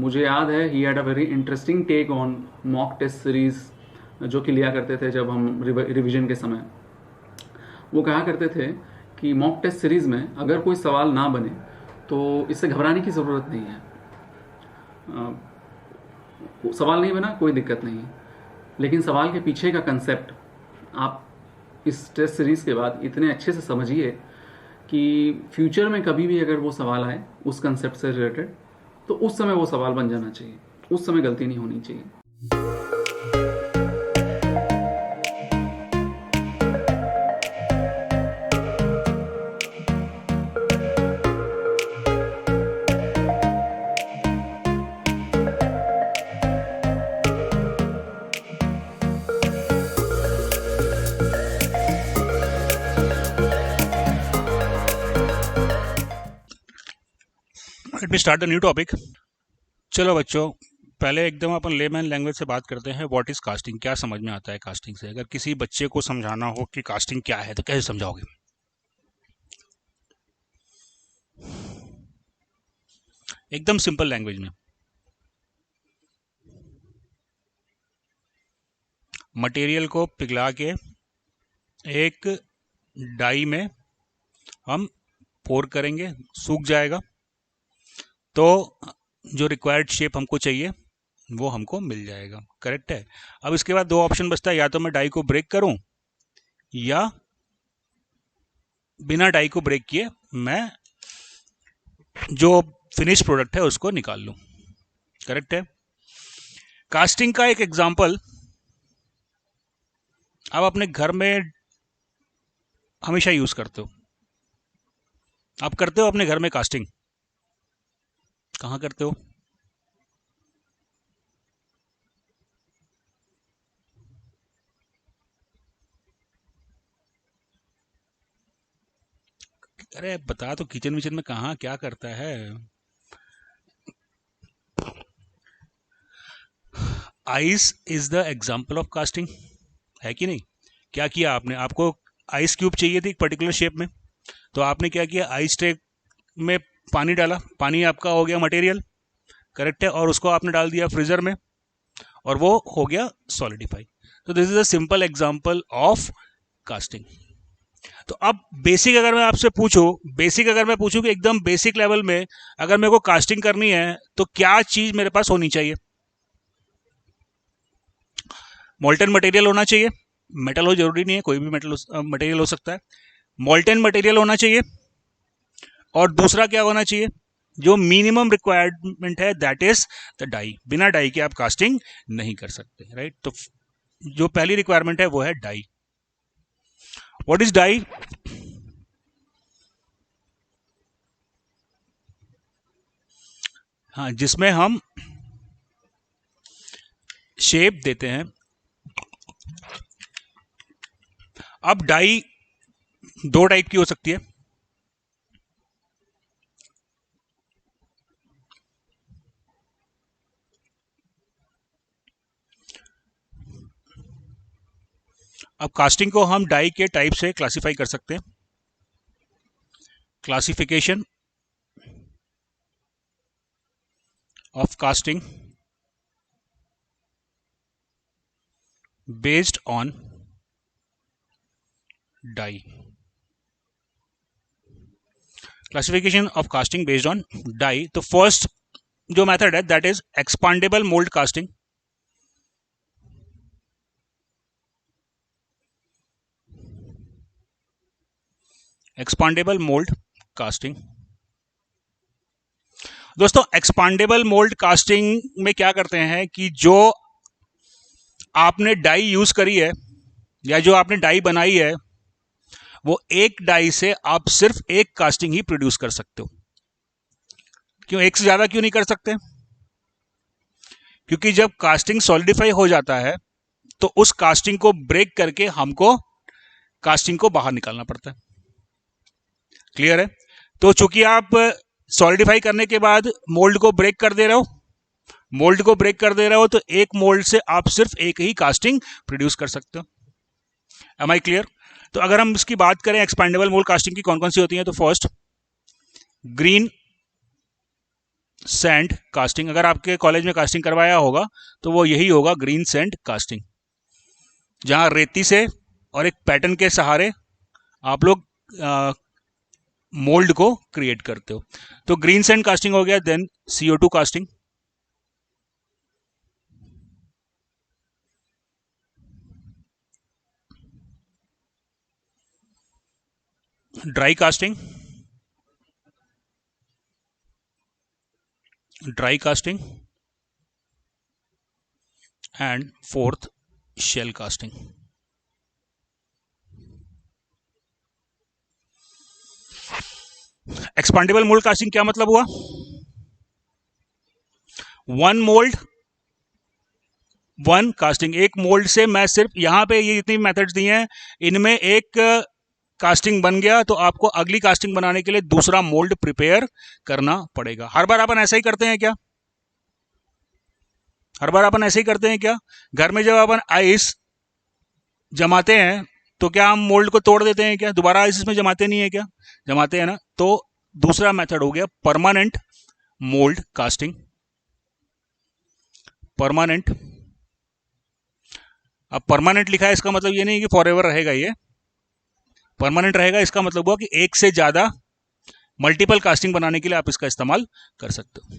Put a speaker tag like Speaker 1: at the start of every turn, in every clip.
Speaker 1: मुझे याद है he had a very interesting take on mock test series जो कि लिया करते थे जब हम रिवीजन के समय। वो कहा करते थे कि मॉक टेस्ट सीरीज़ में अगर कोई सवाल ना बने तो इससे घबराने की ज़रूरत नहीं है। सवाल नहीं बना कोई दिक्कत नहीं है, लेकिन सवाल के पीछे का कंसेप्ट आप इस टेस्ट सीरीज़ के बाद इतने अच्छे से समझिए कि फ्यूचर में कभी भी अगर वो सवाल आए उस कंसेप्ट से रिलेटेड तो उस समय वो सवाल बन जाना चाहिए, उस समय गलती नहीं होनी चाहिए।
Speaker 2: Let me start the new topic. चलो बच्चों, पहले एकदम अपन लेमैन लैंग्वेज से बात करते हैं। व्हाट इज कास्टिंग, क्या समझ में आता है कास्टिंग से? अगर किसी बच्चे को समझाना हो कि कास्टिंग क्या है तो कैसे समझाओगे? एकदम सिंपल लैंग्वेज में। मटेरियल को पिघला के एक डाई में हम पोर करेंगे, सूख जाएगा तो जो रिक्वायर्ड शेप हमको चाहिए वो हमको मिल जाएगा। करेक्ट है। अब इसके बाद दो ऑप्शन बचता है, या तो मैं डाई को ब्रेक करूं या बिना डाई को ब्रेक किए मैं जो फिनिश प्रोडक्ट है उसको निकाल लूं। करेक्ट है। कास्टिंग का एक एग्जांपल आप अपने घर में हमेशा यूज करते हो। आप करते हो अपने घर में कास्टिंग? कहाँ करते हो? अरे बता तो, किचन विचन में कहाँ क्या करता है? Ice is the example of casting, है कि नहीं? क्या किया आपने? आपको आइस क्यूब चाहिए थी एक पर्टिकुलर शेप में, तो आपने क्या किया? आइस ट्रे में पानी डाला, पानी आपका हो गया मटेरियल। करेक्ट है। और उसको आपने डाल दिया फ्रीजर में और वो हो गया सॉलिडिफाई। तो this is a simple example of casting. तो अब बेसिक अगर मैं आपसे पूछूं, कि एकदम बेसिक लेवल में अगर मेरे को कास्टिंग करनी है तो क्या चीज मेरे पास होनी चाहिए? मोल्टन मटेरियल होना चाहिए। मेटल हो जरूरी नहीं है, कोई भी मेटल मटेरियल हो सकता है। मोल्टन मटेरियल होना चाहिए। और दूसरा क्या होना चाहिए? जो मिनिमम रिक्वायरमेंट है दैट इज द डाई। बिना डाई के आप कास्टिंग नहीं कर सकते। राइट। तो जो पहली रिक्वायरमेंट है वो है डाई। What is die? हाँ, जिसमें हम शेप देते हैं। अब डाई दो टाइप की हो सकती है। अब कास्टिंग को हम डाई के टाइप से क्लासिफाई कर सकते हैं। Classification of casting based on die. Classification of casting based on die. तो फर्स्ट जो मेथड है that is expendable mould casting. Expendable mould casting. दोस्तों, एक्सपांडेबल मोल्ड कास्टिंग में क्या करते हैं कि जो आपने डाई यूज करी है या जो आपने डाई बनाई है वो एक डाई से आप सिर्फ एक कास्टिंग ही प्रोड्यूस कर सकते हो। क्यों? एक से ज्यादा क्यों नहीं कर सकते? क्योंकि जब कास्टिंग सॉलिडिफाई हो जाता है तो उस कास्टिंग को ब्रेक करके हमको कास्टिंग को बाहर निकालना पड़ता है। क्लियर है? तो चूंकि आप सॉलिडिफाई करने के बाद मोल्ड को ब्रेक कर दे रहे हो, तो एक मोल्ड से आप सिर्फ एक ही कास्टिंग प्रोड्यूस कर सकते हो। Am I clear? तो अगर हम इसकी बात करें एक्सपेंडेबल मोल्ड कास्टिंग की कौन कौन सी होती है, तो फर्स्ट ग्रीन सैंड कास्टिंग। अगर आपके कॉलेज में कास्टिंग करवाया होगा तो वो यही होगा, ग्रीन सैंड कास्टिंग, जहां रेती से और एक पैटर्न के सहारे आप लोग मोल्ड को क्रिएट करते हो। तो ग्रीन सैंड कास्टिंग हो गया। Then CO2 casting, dry casting, dry casting, and fourth shell casting. Expendable mould casting क्या मतलब हुआ? वन मोल्ड वन कास्टिंग, एक मोल्ड से मैं सिर्फ यहां पे ये जितनी मेथड्स दी हैं इनमें एक कास्टिंग बन गया तो आपको अगली कास्टिंग बनाने के लिए दूसरा मोल्ड प्रिपेयर करना पड़ेगा। हर बार अपन ऐसा ही करते हैं क्या? हर बार अपन ऐसे ही करते हैं क्या? घर में जब अपन आइस जमाते हैं तो क्या हम मोल्ड को तोड़ देते हैं क्या? दोबारा आइस इसमें जमाते नहीं है क्या? जमाते हैं ना। तो दूसरा मेथड हो गया परमानेंट मोल्ड कास्टिंग। परमानेंट, अब परमानेंट लिखा है इसका मतलब ये नहीं कि फॉर एवर रहेगा, ये परमानेंट रहेगा इसका मतलब हुआ कि एक से ज्यादा मल्टीपल कास्टिंग बनाने के लिए आप इसका इस्तेमाल कर सकते हो।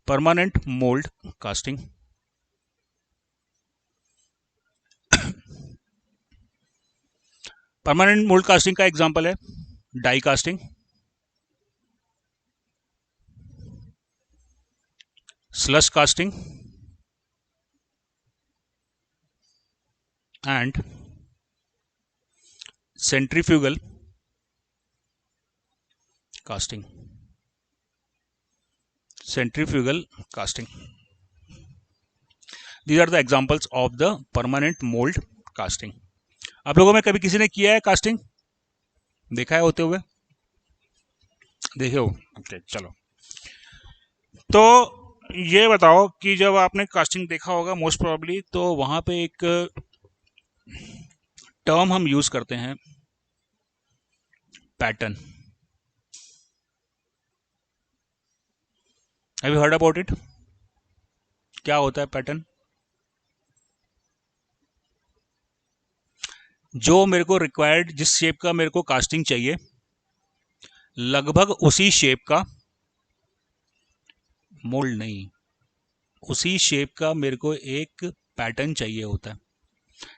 Speaker 2: Permanent mould casting. Permanent mould casting का एग्जांपल है die casting, slush casting and centrifugal casting. Centrifugal casting, these are the examples of the permanent mold casting। आप लोगों में कभी किसी ने किया है कास्टिंग? देखा है होते हुए? देखे हो? ओके, चलो। तो ये बताओ कि जब आपने कास्टिंग देखा होगा मोस्ट प्रोबेबली, तो वहां पे एक टर्म हम यूज करते हैं, pattern. Have you heard about it? क्या होता है पैटर्न? जो मेरे को रिक्वायर्ड, जिस शेप का मेरे को कास्टिंग चाहिए, लगभग उसी शेप का, मोल्ड नहीं, उसी शेप का मेरे को एक पैटर्न चाहिए होता है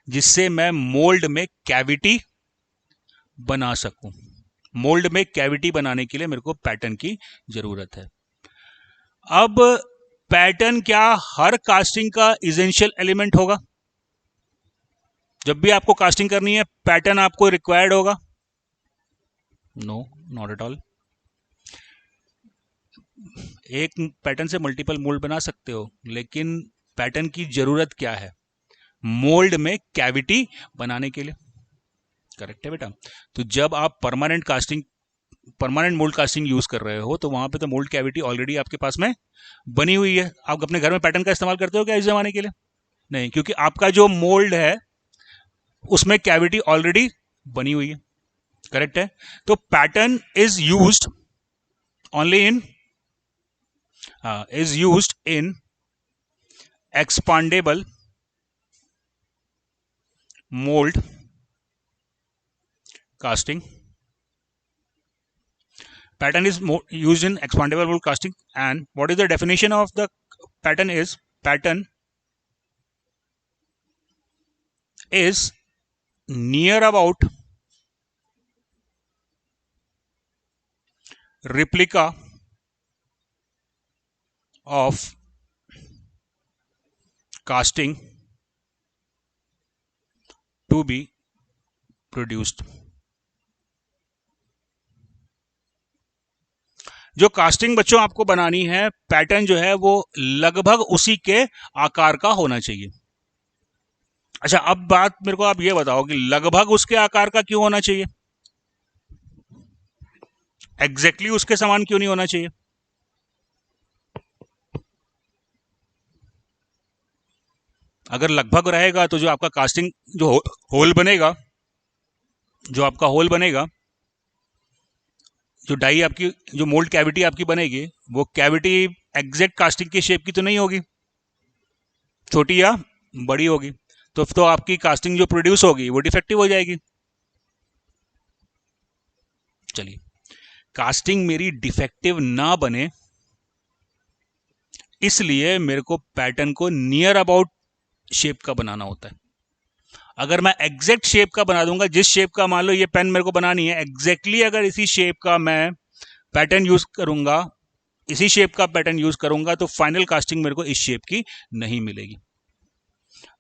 Speaker 2: जिससे मैं मोल्ड में कैविटी बना सकूं। मोल्ड में कैविटी बनाने के लिए मेरे को पैटर्न की जरूरत है। अब पैटर्न क्या हर कास्टिंग का इसेंशियल एलिमेंट होगा? जब भी आपको कास्टिंग करनी है पैटर्न आपको रिक्वायर्ड होगा? No, not at all. एक पैटर्न से मल्टीपल मोल्ड बना सकते हो, लेकिन पैटर्न की जरूरत क्या है? मोल्ड में कैविटी बनाने के लिए। करेक्ट है बेटा। तो जब आप परमानेंट मोल्ड कास्टिंग यूज कर रहे हो तो वहां पे तो मोल्ड कैविटी ऑलरेडी आपके पास में बनी हुई है। आप अपने घर में पैटर्न का इस्तेमाल करते हो क्या इस जमाने के लिए? नहीं, क्योंकि आपका जो मोल्ड है उसमें कैविटी ऑलरेडी बनी हुई है। करेक्ट है। तो pattern is used only in expandable mold casting। Pattern is used in expandable mold casting, and what is the definition of the pattern? Is pattern is near about replica of casting to be produced। जो casting बच्चों आपको बनानी है, pattern जो है वो लगभग उसी के आकार का होना चाहिए। अच्छा, अब बात मेरे को आप ये बताओ कि लगभग उसके आकार का क्यों होना चाहिए? एग्जैक्टली उसके समान क्यों नहीं होना चाहिए? अगर लगभग रहेगा तो जो आपका कास्टिंग जो होल बनेगा, जो आपका होल बनेगा जो डाई आपकी, जो मोल्ड कैविटी आपकी बनेगी, वो कैविटी एग्जैक्ट कास्टिंग की शेप की तो नहीं होगी, छोटी या बड़ी होगी। तो आपकी कास्टिंग जो प्रोड्यूस होगी वो डिफेक्टिव हो जाएगी। चलिए, कास्टिंग मेरी डिफेक्टिव ना बने इसलिए मेरे को पैटर्न को नियर अबाउट शेप का बनाना होता है। अगर मैं एग्जैक्ट शेप का बना दूंगा, जिस शेप का मान लो ये पेन मेरे को बनानी है, एग्जैक्टली अगर इसी शेप का मैं पैटर्न यूज करूंगा, इसी शेप का पैटर्न यूज करूंगा, तो फाइनल कास्टिंग मेरे को इस शेप की नहीं मिलेगी।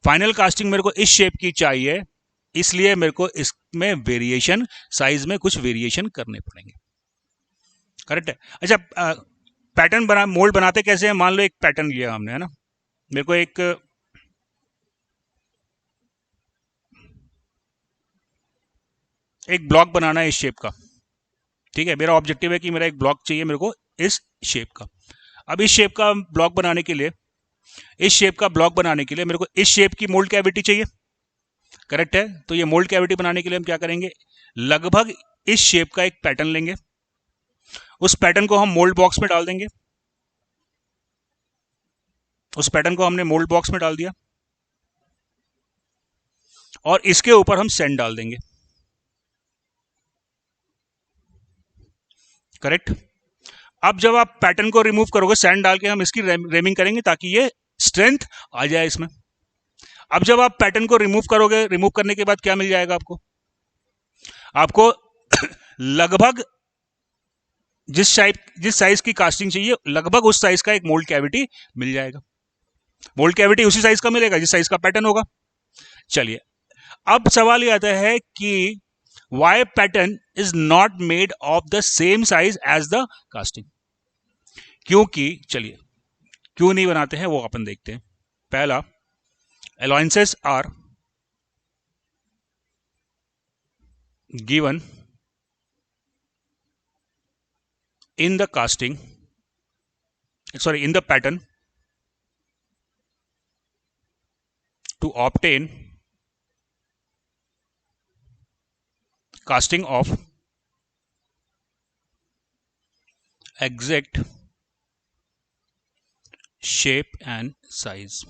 Speaker 2: फाइनल कास्टिंग मेरे को इस शेप की चाहिए, इसलिए मेरे को इसमें वेरिएशन, साइज में कुछ वेरिएशन करने पड़ेंगे। करेक्ट है। अच्छा, पैटर्न बना, मोल्ड बनाते कैसे हैं? मान लो एक पैटर्न लिया हमने, है ना, मेरे को एक ब्लॉक बनाना है इस शेप का। ठीक है, मेरा ऑब्जेक्टिव है कि मेरा एक ब्लॉक चाहिए मेरे को इस शेप का। अब इस शेप का ब्लॉक बनाने के लिए, इस शेप का ब्लॉक बनाने के लिए मेरे को इस शेप की मोल्ड कैविटी चाहिए। करेक्ट है। तो ये मोल्ड कैविटी बनाने के लिए हम क्या करेंगे, लगभग इस शेप का एक पैटर्न लेंगे, उस पैटर्न को हम मोल्ड बॉक्स में डाल देंगे। उस पैटर्न को हमने मोल्ड बॉक्स में डाल दिया और इसके ऊपर हम सैंड डाल देंगे। करेक्ट। अब जब आप पैटर्न को रिमूव करोगे, सैंड डाल के हम इसकी रेमिंग करेंगे ताकि ये स्ट्रेंथ आ जाए इसमें। अब जब आप पैटर्न को रिमूव करोगे, रिमूव करने के बाद क्या मिल जाएगा आपको? आपको लगभग जिस साइज की कास्टिंग चाहिए, लगभग उस साइज का एक मोल्ड कैविटी मिल जाएगा। मोल्ड कैविटी उसी साइज का मिलेगा जिस साइज का पैटर्न होगा। चलिए, अब सवाल यह आता है कि why pattern is not made of the same size as the casting. क्योंकि, चलिए, क्यों नहीं बनाते हैं वो अपन देखते हैं। पहला, allowances are given in the casting, sorry, in the pattern to obtain casting of exact shape and size.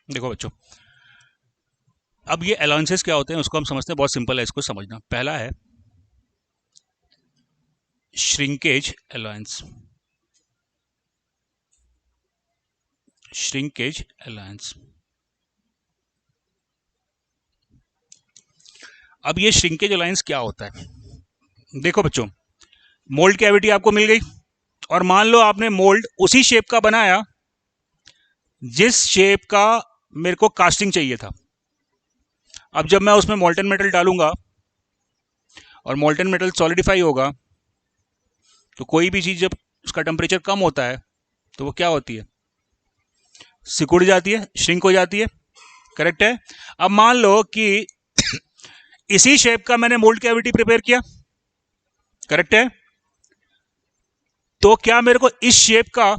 Speaker 2: देखो बच्चों, अब ये अलाउंसेस क्या होते हैं उसको हम समझते हैं। बहुत सिंपल है इसको समझना। पहला है श्रिंकेज अलाउंस। श्रिंकेज अलाउंस, अब ये श्रिंकेज अलाउंस क्या होता है? देखो बच्चों, मोल्ड कैविटी आपको मिल गई और मान लो आपने मोल्ड उसी शेप का बनाया जिस शेप का मेरे को कास्टिंग चाहिए था। अब जब मैं उसमें मोल्टन मेटल डालूंगा और मोल्टन मेटल सॉलिडिफाई होगा, तो कोई भी चीज जब उसका टेम्परेचर कम होता है तो वो क्या होती है, सिकुड़ जाती है, श्रिंक हो जाती है। करेक्ट है। अब मान लो कि इसी शेप का मैंने मोल्ड कैविटी प्रिपेयर किया। करेक्ट है। तो क्या मेरे को इस शेप का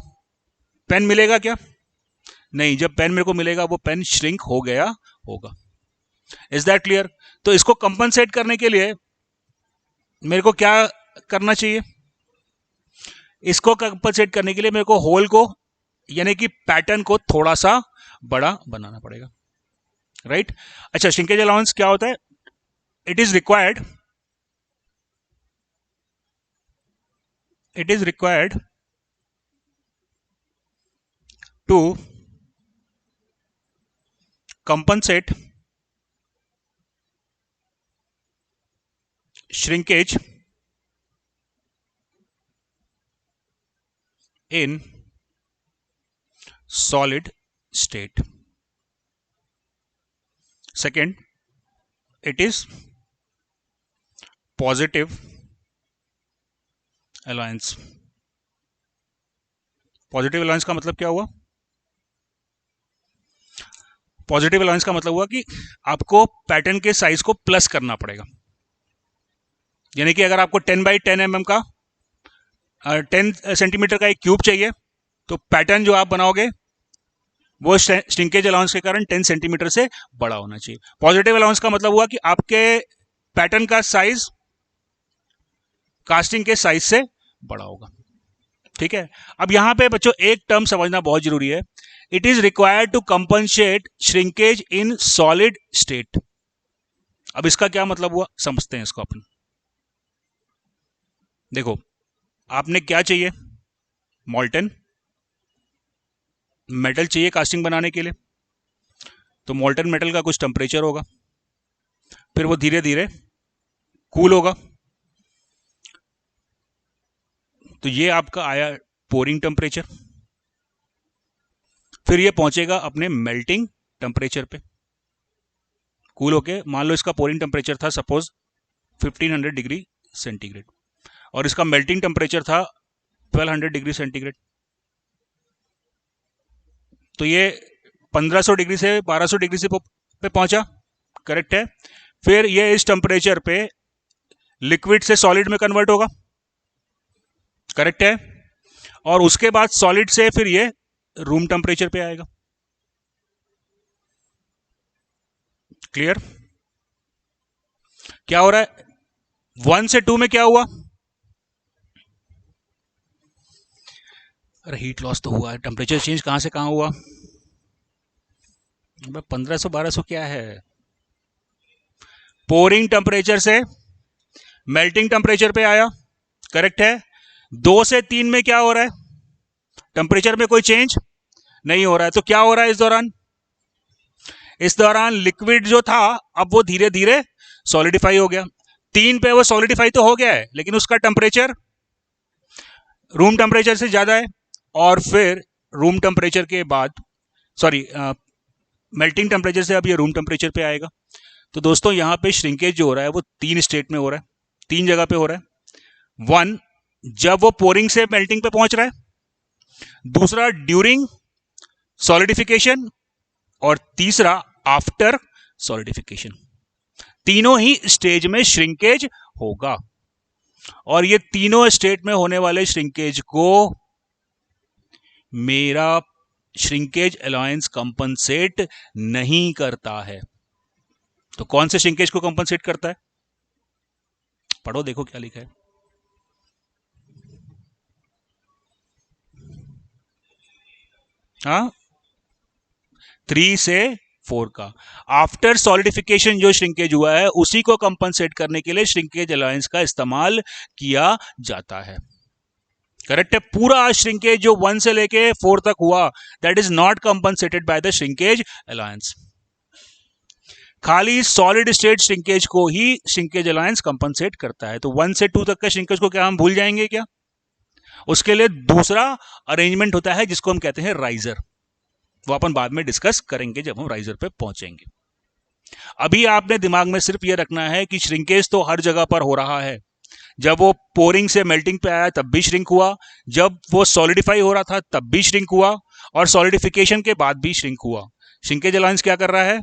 Speaker 2: पेन मिलेगा क्या? नहीं, जब पेन मेरे को मिलेगा वो पेन श्रिंक हो गया होगा। Is that clear? तो इसको कंपनसेट करने के लिए मेरे को क्या करना चाहिए? इसको कंपनसेट करने के लिए मेरे को होल को, यानी कि पैटर्न को थोड़ा सा बड़ा बनाना पड़ेगा। राइट। अच्छा, श्रिंकेज अलाउंस क्या होता है? It is required, it is required to compensate shrinkage in solid state. Second, it is positive alliance. Positive alliance का मतलब क्या हुआ? पॉजिटिव अलाउंस का मतलब हुआ कि आपको पैटर्न के साइज को प्लस करना पड़ेगा। यानी कि अगर आपको 10x10 mm का 10 सेंटीमीटर का एक क्यूब चाहिए, तो पैटर्न जो आप बनाओगे वो श्रिंकेज अलाउंस के कारण 10 सेंटीमीटर से बड़ा होना चाहिए। पॉजिटिव अलाउंस का मतलब हुआ कि आपके पैटर्न का साइज कास्टिंग के साइज से बड़ा होगा। ठीक है, अब यहां पे बच्चों एक टर्म समझना बहुत जरूरी है, it is required to compensate shrinkage in solid state. अब इसका क्या मतलब हुआ, समझते हैं इसको अपन। देखो, आपने क्या चाहिए, मॉल्टन मेटल चाहिए कास्टिंग बनाने के लिए, तो मॉल्टन मेटल का कुछ टेम्परेचर होगा, फिर वो धीरे धीरे कूल होगा, तो ये आपका आया पोरिंग टेम्परेचर, फिर ये पहुंचेगा अपने मेल्टिंग टेम्परेचर पे, कूल होके। मान लो इसका पोरिंग टेम्परेचर था सपोज 1500 डिग्री सेंटीग्रेड और इसका मेल्टिंग टेम्परेचर था 1200 डिग्री सेंटीग्रेड, तो ये 1500 डिग्री से 1200 डिग्री से पे पहुंचा, करेक्ट है। फिर ये इस टेम्परेचर पे लिक्विड से सॉलिड में कन्वर्ट होगा, करेक्ट है। और उसके बाद सॉलिड से फिर ये रूम टेम्परेचर पे आएगा। क्लियर? क्या हो रहा है, 1 से 2 में क्या हुआ, अरे हीट लॉस तो हुआ है, टेम्परेचर चेंज कहां से कहां हुआ, 1500-1200 क्या है, पोरिंग टेम्परेचर से मेल्टिंग टेम्परेचर पे आया, करेक्ट है। 2 से 3 में क्या हो रहा है, टेम्परेचर में कोई चेंज नहीं हो रहा है, तो क्या हो रहा है इस दौरान लिक्विड जो था अब वो धीरे धीरे सॉलिडिफाई हो गया। 3 पे वो सॉलिडिफाई तो हो गया है, लेकिन उसका टेम्परेचर रूम टेम्परेचर से ज्यादा है, और फिर रूम टेम्परेचर के बाद मेल्टिंग टेम्परेचर से अब ये रूम टेम्परेचर पे आएगा। तो दोस्तों यहां पे श्रिंकेज जो हो रहा है वो 3 स्टेट में हो रहा है, 3 जगह पे हो रहा है। 1, जब वो पोरिंग से मेल्टिंग पे पहुंच रहा है, दूसरा ड्यूरिंग सॉलिडिफिकेशन, और तीसरा आफ्टर सॉलिडिफिकेशन। तीनों ही स्टेज में श्रिंकेज होगा, और ये तीनों स्टेट में होने वाले श्रिंकेज को मेरा श्रिंकेज अलाउंस कंपनसेट नहीं करता है। तो कौन से श्रिंकेज को कंपनसेट करता है, पढ़ो देखो क्या लिखा है। हाँ, 3 से 4 का आफ्टर सॉलिडिफिकेशन जो श्रिंकेज हुआ है उसी को कंपनसेट करने के लिए श्रिंकेज अलाउंस का इस्तेमाल किया जाता है, करेक्ट है। पूरा श्रिंकेज जो 1 से लेके 4 तक हुआ, that is not compensated by the shrinkage allowance. खाली सॉलिड स्टेट श्रिंकेज को ही श्रिंकेज अलाउंस कंपनसेट करता है। तो 1 से 2 तक का श्रिंकेज को क्या हम भूल जाएंगे क्या, उसके लिए दूसरा अरेंजमेंट होता है जिसको हम कहते हैं राइजर, वो अपन बाद में डिस्कस करेंगे जब हम राइजर पे पहुंचेंगे। अभी आपने दिमाग में सिर्फ ये रखना है कि श्रिंकेज तो हर जगह पर हो रहा है, जब वो पोरिंग से मेल्टिंग पे आया तब भी श्रिंक हुआ, जब वो सॉलिडिफाई हो रहा था तब भी श्रिंक हुआ, और सॉलिडिफिकेशन के बाद भी श्रिंक हुआ। श्रिंकेज अलाउंस क्या कर रहा है,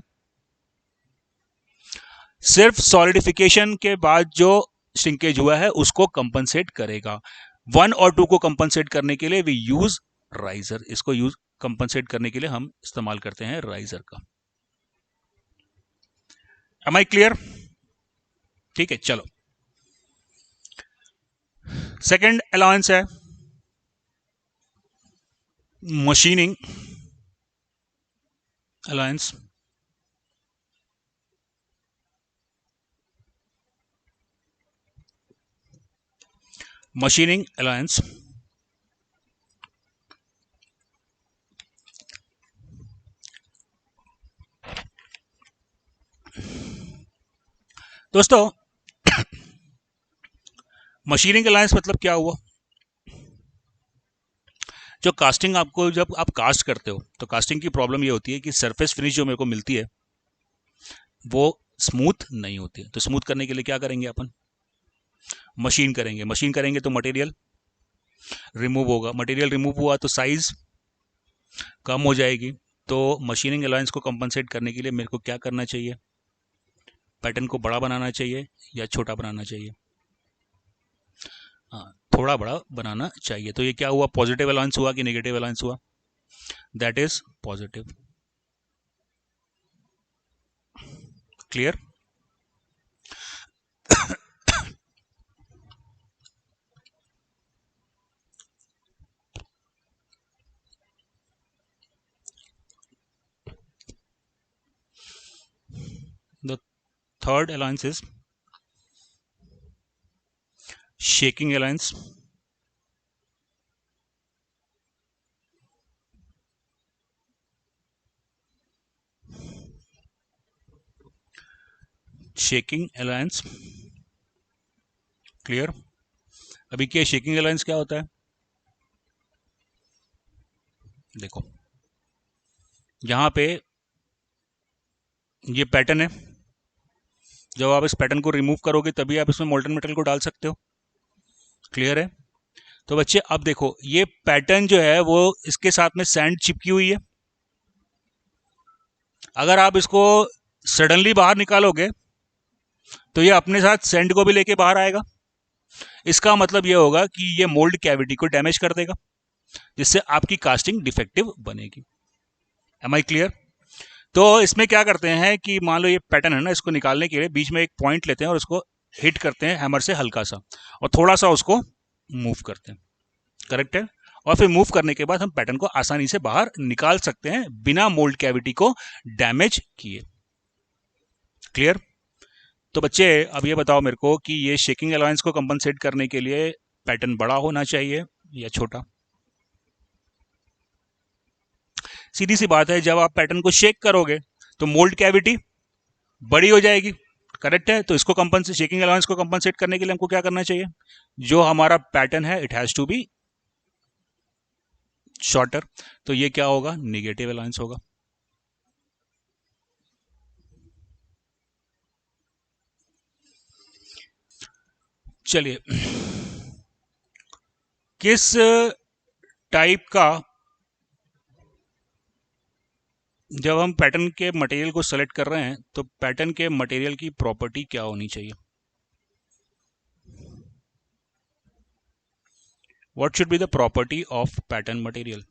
Speaker 2: सिर्फ सॉलिडिफिकेशन के बाद जो श्रिंकेज हुआ है उसको कंपनसेट करेगा। 1 और 2 को कंपनसेट करने के लिए वी यूज राइजर, इसको यूज कंपनसेट करने के लिए हम इस्तेमाल करते हैं राइजर का। Am I clear? ठीक है, चलो सेकेंड अलाउंस है मशीनिंग अलाउंस। मशीनिंग अलाउंस दोस्तों मशीनिंग अलाउंस मतलब क्या हुआ, जो कास्टिंग आपको जब आप कास्ट करते हो तो कास्टिंग की प्रॉब्लम ये होती है कि सरफेस फिनिश जो मेरे को मिलती है वो स्मूथ नहीं होती है। तो स्मूथ करने के लिए क्या करेंगे अपन, मशीन करेंगे। मशीन करेंगे तो मटेरियल रिमूव होगा, मटेरियल रिमूव हुआ तो साइज कम हो जाएगी, तो मशीनिंग अलाउंस को कंपनसेट करने के लिए मेरे को क्या करना चाहिए? पैटर्न को बड़ा बनाना चाहिए या छोटा बनाना चाहिए? हाँ, थोड़ा बड़ा बनाना चाहिए। तो ये क्या हुआ, पॉजिटिव अलाउंस हुआ कि नेगेटिव अलाउंस हुआ? That is positive. Clear? The third allowance is shaking allowance. Shaking alliance, clear? अभी क्या शेकिंग अलायंस क्या होता है? देखो यहाँ पे ये पैटर्न है, जब आप इस पैटर्न को रिमूव करोगे तभी आप इसमें मोल्टन मेटल को डाल सकते हो। क्लियर है? तो बच्चे अब देखो, ये पैटर्न जो है वो इसके साथ में सैंड चिपकी हुई है। अगर आप इसको सडनली बाहर निकालोगे तो ये अपने साथ सैंड को भी लेके बाहर आएगा। इसका मतलब ये होगा कि ये मोल्ड कैविटी को डैमेज कर देगा, जिससे आपकी कास्टिंग डिफेक्टिव बनेगी। Am I clear? तो इसमें क्या करते हैं कि मान लो ये पैटर्न है ना, इसको निकालने के लिए बीच में एक पॉइंट लेते हैं और उसको हिट करते हैं हैमर से हल्का सा, और थोड़ा सा उसको मूव करते हैं। करेक्ट है? और फिर मूव करने के बाद हम पैटर्न को आसानी से बाहर निकाल सकते हैं बिना मोल्ड कैविटी को डैमेज किए। क्लियर? तो बच्चे अब ये बताओ मेरे को कि ये शेकिंग अलाउंस को कंपनसेट करने के लिए पैटर्न बड़ा होना चाहिए या छोटा? सीधी सी बात है, जब आप पैटर्न को शेक करोगे तो मोल्ड कैविटी बड़ी हो जाएगी। करेक्ट है? तो इसको कंपनसेट, शेकिंग अलाउंस को कंपनसेट करने के लिए हमको क्या करना चाहिए? जो हमारा पैटर्न है it has to be shorter. तो ये क्या होगा? नेगेटिव अलाउंस होगा। चलिए, किस टाइप का, जब हम पैटर्न के मटेरियल को सेलेक्ट कर रहे हैं तो पैटर्न के मटेरियल की प्रॉपर्टी क्या होनी चाहिए? What should be the property of pattern material?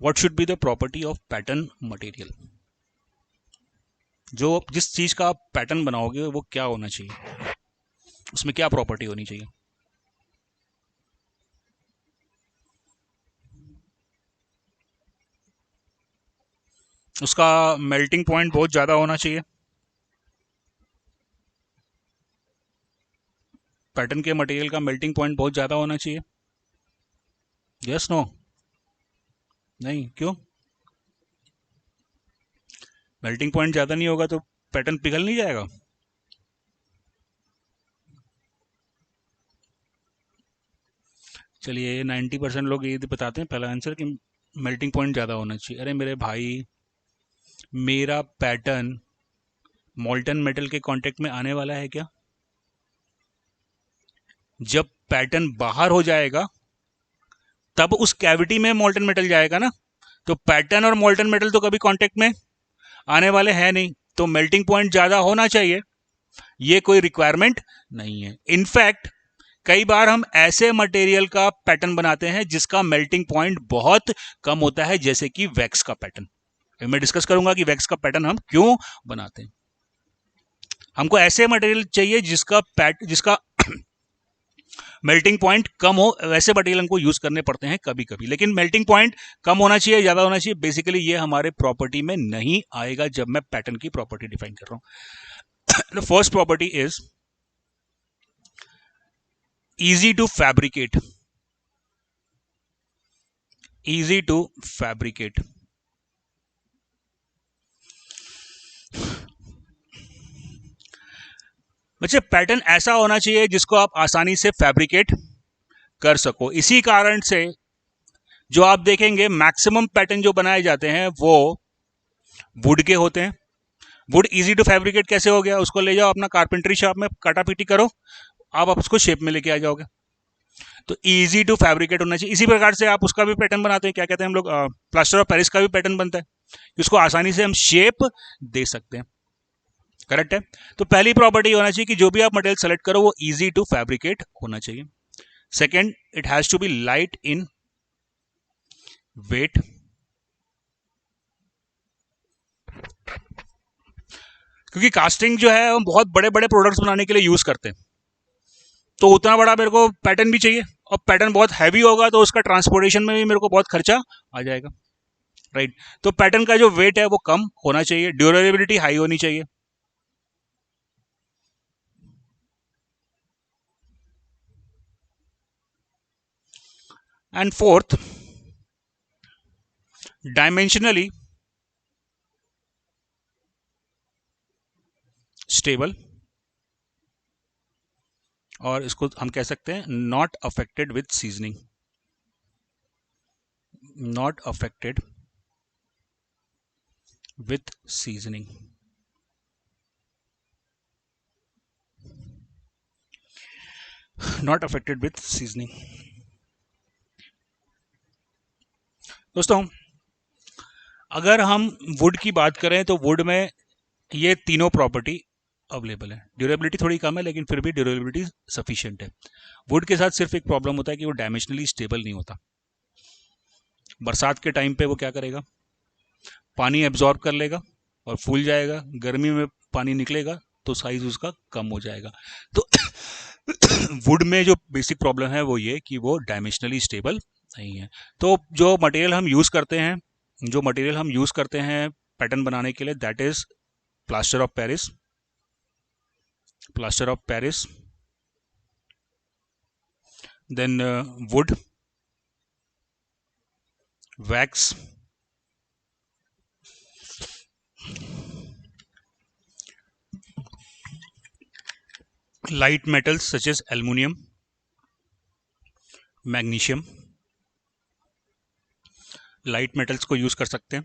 Speaker 2: What should be the property of pattern material? जो जिस चीज का आप पैटर्न बनाओगे वो क्या होना चाहिए, उसमें क्या प्रॉपर्टी होनी चाहिए? उसका मेल्टिंग पॉइंट बहुत ज़्यादा होना चाहिए। पैटर्न के मटेरियल का मेल्टिंग पॉइंट बहुत ज़्यादा होना चाहिए। Yes no? नहीं, क्यों? मेल्टिंग पॉइंट ज़्यादा नहीं होगा तो पैटर्न पिघल नहीं जाएगा? चलिए, 90% लोग ये बताते हैं पहला आंसर कि मेल्टिंग पॉइंट ज़्यादा होना चाहिए। अरे मेरे भाई, मेरा पैटर्न मोल्टन मेटल के कांटेक्ट में आने वाला है क्या? जब पैटर्न बाहर हो जाएगा तब उस कैविटी में मोल्टन मेटल जाएगा ना। तो पैटर्न और मोल्टन मेटल तो कभी कांटेक्ट में आने वाले हैं नहीं, तो मेल्टिंग पॉइंट ज़्यादा होना चाहिए, ये कोई रिक्वायरमेंट नहीं है। इनफैक्ट कई बार हम ऐसे मटेरियल का पैटर्न बनाते हैं जिसका मेल्टिंग पॉइंट बहुत कम होता है, जैसे कि वैक्स का पैटर्न। मैं डिस्कस करूंगा कि वैक्स का पैटर्न हम क्यों बनाते हैं। हमको ऐसे मटेरियल चाहिए जिसका मेल्टिंग पॉइंट कम हो, वैसे मटेरियल हमको यूज करने पड़ते हैं कभी कभी, लेकिन मेल्टिंग पॉइंट कम होना चाहिए, ज्यादा होना चाहिए, बेसिकली ये हमारे प्रॉपर्टी में नहीं आएगा जब मैं पैटर्न की प्रॉपर्टी डिफाइन कर रहा हूं। The first property is easy to fabricate. Easy to fabricate. बच्चे पैटर्न ऐसा होना चाहिए जिसको आप आसानी से फैब्रिकेट कर सको। इसी कारण से जो आप देखेंगे मैक्सिमम पैटर्न जो बनाए जाते हैं वो वुड के होते हैं। वुड इजी टू फैब्रिकेट कैसे हो गया? उसको ले जाओ अपना कारपेंटरी शॉप में, काटा पीटी करो, आप उसको शेप में लेके आ जाओगे। तो इजी टू फैब्रिकेट होना चाहिए। इसी प्रकार से आप उसका भी पैटर्न बनाते हैं, क्या कहते हैं हम लोग, प्लास्टर ऑफ पेरिस का भी पैटर्न बनता है, उसको आसानी से हम शेप दे सकते हैं। करेक्ट है। तो पहली प्रॉपर्टी होना चाहिए कि जो भी आप मटेरियल सेलेक्ट करो वो इजी टू फैब्रिकेट होना चाहिए। Second, it has to be light in weight. क्योंकि कास्टिंग जो है हम बहुत बड़े बड़े प्रोडक्ट्स बनाने के लिए यूज करते हैं, तो उतना बड़ा मेरे को पैटर्न भी चाहिए, और पैटर्न बहुत हैवी होगा तो उसका ट्रांसपोर्टेशन में भी मेरे को बहुत खर्चा आ जाएगा। राइट। तो पैटर्न का जो वेट है वो कम होना चाहिए, ड्यूरेबिलिटी हाई होनी चाहिए। एंड फोर्थ, डायमेंशनली स्टेबल, और इसको हम कह सकते हैं not affected with seasoning, not affected with seasoning. Not affected with seasoning. दोस्तों, अगर हम वुड की बात करें तो वुड में ये तीनों प्रॉपर्टी अवेलेबल है। ड्यूरेबिलिटी थोड़ी कम है लेकिन फिर भी ड्यूरेबिलिटी सफिशिएंट है। वुड के साथ सिर्फ एक प्रॉब्लम होता है कि वो डायमेंशनली स्टेबल नहीं होता। बरसात के टाइम पे वो क्या करेगा, पानी एब्जॉर्ब कर लेगा और फूल जाएगा, गर्मी में पानी निकलेगा तो साइज उसका कम हो जाएगा। तो वुड में जो बेसिक प्रॉब्लम है वो ये कि वो डायमेंशनली स्टेबल नहीं है। तो जो मटेरियल हम यूज करते हैं, पैटर्न बनाने के लिए, that is plaster of Paris, then wood, wax, light metals such as aluminium, magnesium. Light metals को यूज कर सकते हैं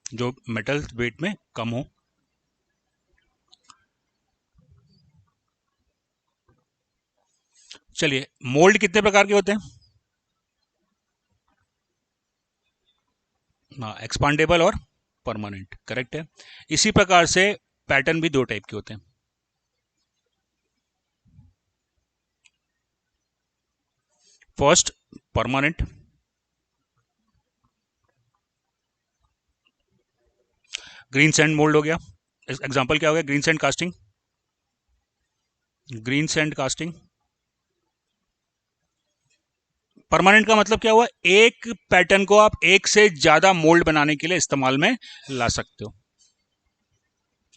Speaker 2: जो मेटल वेट में कम हो। चलिए, मोल्ड कितने प्रकार के होते हैं? एक्सपांडेबल और परमानेंट। करेक्ट है। इसी प्रकार से पैटर्न भी दो टाइप के होते हैं। First, permanent. Green sand mould हो गया, एग्जांपल क्या हो गया, green sand casting. Green sand casting permanent का मतलब क्या हुआ, एक पैटर्न को आप एक से ज्यादा मोल्ड बनाने के लिए इस्तेमाल में ला सकते हो।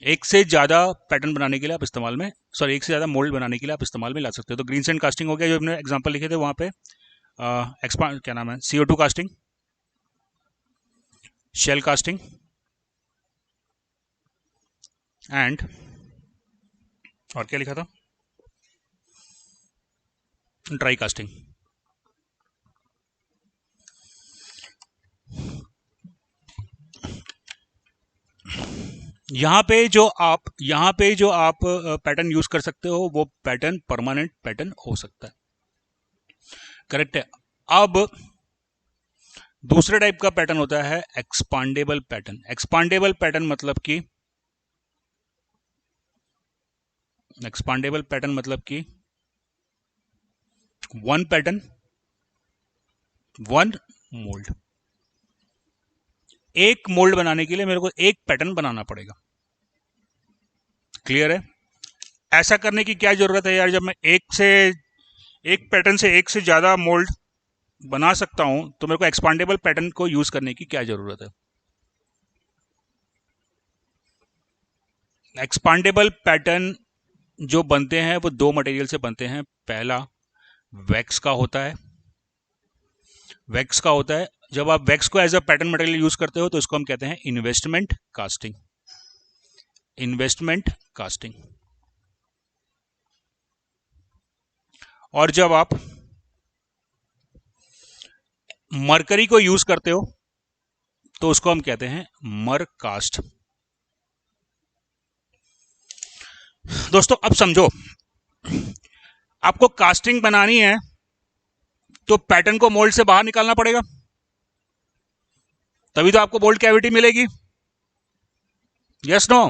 Speaker 2: एक से ज्यादा पैटर्न बनाने के लिए आप इस्तेमाल में, सॉरी, एक से ज्यादा मोल्ड बनाने के लिए आप इस्तेमाल में ला सकते हो। तो ग्रीन सैंड कास्टिंग हो गया, जो हमने एग्जांपल लिखे थे वहां पे एक्सपांड, क्या नाम है, CO2 casting, shell casting, and और क्या लिखा था, ड्राई कास्टिंग। यहाँ पे जो आप पैटर्न यूज कर सकते हो वो पैटर्न परमानेंट पैटर्न हो सकता है। करेक्ट है। अब दूसरे टाइप का पैटर्न होता है एक्सपांडेबल पैटर्न। एक्सपांडेबल पैटर्न मतलब कि वन पैटर्न वन मोल्ड। एक मोल्ड बनाने के लिए मेरे को एक पैटर्न बनाना पड़ेगा। क्लियर है। ऐसा करने की क्या जरूरत है यार, जब मैं एक पैटर्न से एक से ज्यादा मोल्ड बना सकता हूं तो मेरे को एक्सपांडेबल पैटर्न को यूज करने की क्या जरूरत है। एक्सपांडेबल पैटर्न जो बनते हैं वो दो मटेरियल से बनते हैं। पहला वैक्स का होता है। जब आप वैक्स को as a pattern material use करते हो तो इसको हम कहते हैं इन्वेस्टमेंट कास्टिंग। और जब आप मरकरी को यूज करते हो तो उसको हम कहते हैं मर कास्ट। दोस्तों, अब समझो, आपको कास्टिंग बनानी है तो पैटर्न को मोल्ड से बाहर निकालना पड़ेगा, तभी तो आपको मोल्ड कैविटी मिलेगी। Yes no?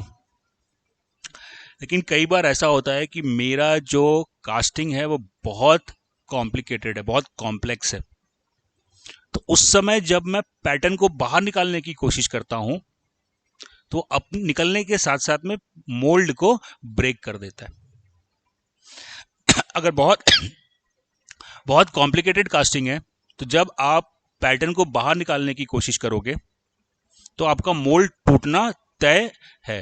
Speaker 2: लेकिन कई बार ऐसा होता है कि मेरा जो कास्टिंग है वो बहुत कॉम्प्लिकेटेड है, बहुत कॉम्प्लेक्स है, तो उस समय जब मैं पैटर्न को बाहर निकालने की कोशिश करता हूं तो अपने निकलने के साथ साथ में मोल्ड को ब्रेक कर देता है। अगर बहुत बहुत कॉम्प्लिकेटेड कास्टिंग है तो जब आप पैटर्न को बाहर निकालने की कोशिश करोगे तो आपका मोल्ड टूटना तय है।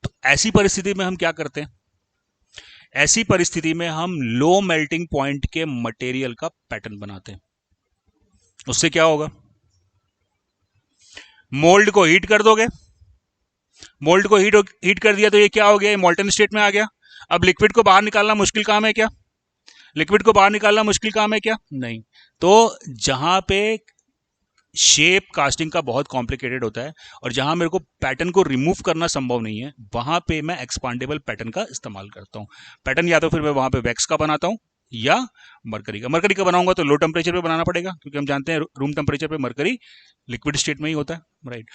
Speaker 2: तो ऐसी परिस्थिति में हम क्या करते हैं? ऐसी परिस्थिति में हम लो मेल्टिंग पॉइंट के मटेरियल का पैटर्न बनाते हैं। उससे क्या होगा? मोल्ड को हीट कर दोगे, मोल्ड को हीट कर दिया तो ये क्या हो गया? मोल्टन स्टेट में आ गया। अब लिक्विड को बाहर निकालना मुश्किल काम है क्या? लिक्विड को बाहर निकालना मुश्किल काम है क्या? नहीं। तो जहां पे शेप कास्टिंग का बहुत कॉम्प्लिकेटेड होता है और जहां मेरे को पैटर्न को रिमूव करना संभव नहीं है, वहां पे मैं एक्सपांडेबल पैटर्न का इस्तेमाल करता हूं। पैटर्न या तो फिर मैं वहां पे वैक्स का बनाता हूं या मरकरी का बनाऊंगा तो लो टेम्परेचर पे बनाना पड़ेगा, क्योंकि हम जानते हैं रूम टेम्परेचर पे मरकरी लिक्विड स्टेट में ही होता है, राइट।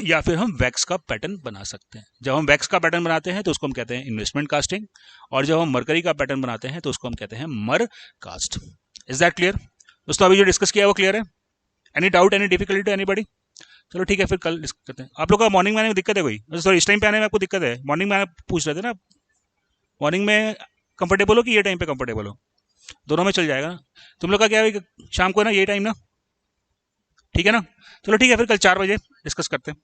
Speaker 2: या फिर हम वैक्स का पैटर्न बना सकते हैं। जब हम वैक्स का पैटर्न बनाते हैं तो उसको हम कहते हैं इन्वेस्टमेंट कास्टिंग, और जब हम मरकरी का पैटर्न बनाते हैं तो उसको हम कहते हैं मर कास्ट। इज दैट क्लियर दोस्तों? अभी जो डिस्कस किया है वो क्लियर है? Any doubt, any difficulty to anybody? चलो ठीक है, फिर कल डिस्कस करते हैं। आप लोग का मॉर्निंग में आने में दिक्कत है कोई? सॉरी, इस टाइम पे आने में आपको दिक्कत है? मॉर्निंग में पूछ रहे थे ना, मॉर्निंग में कंफर्टेबल हो कि ये टाइम पे कंफर्टेबल हो? दोनों में चल जाएगा ना? तुम लोग का क्या है, शाम को ना ये टाइम ना, ठीक है ना? चलो ठीक है, फिर कल 4 बजे डिस्कस करते हैं।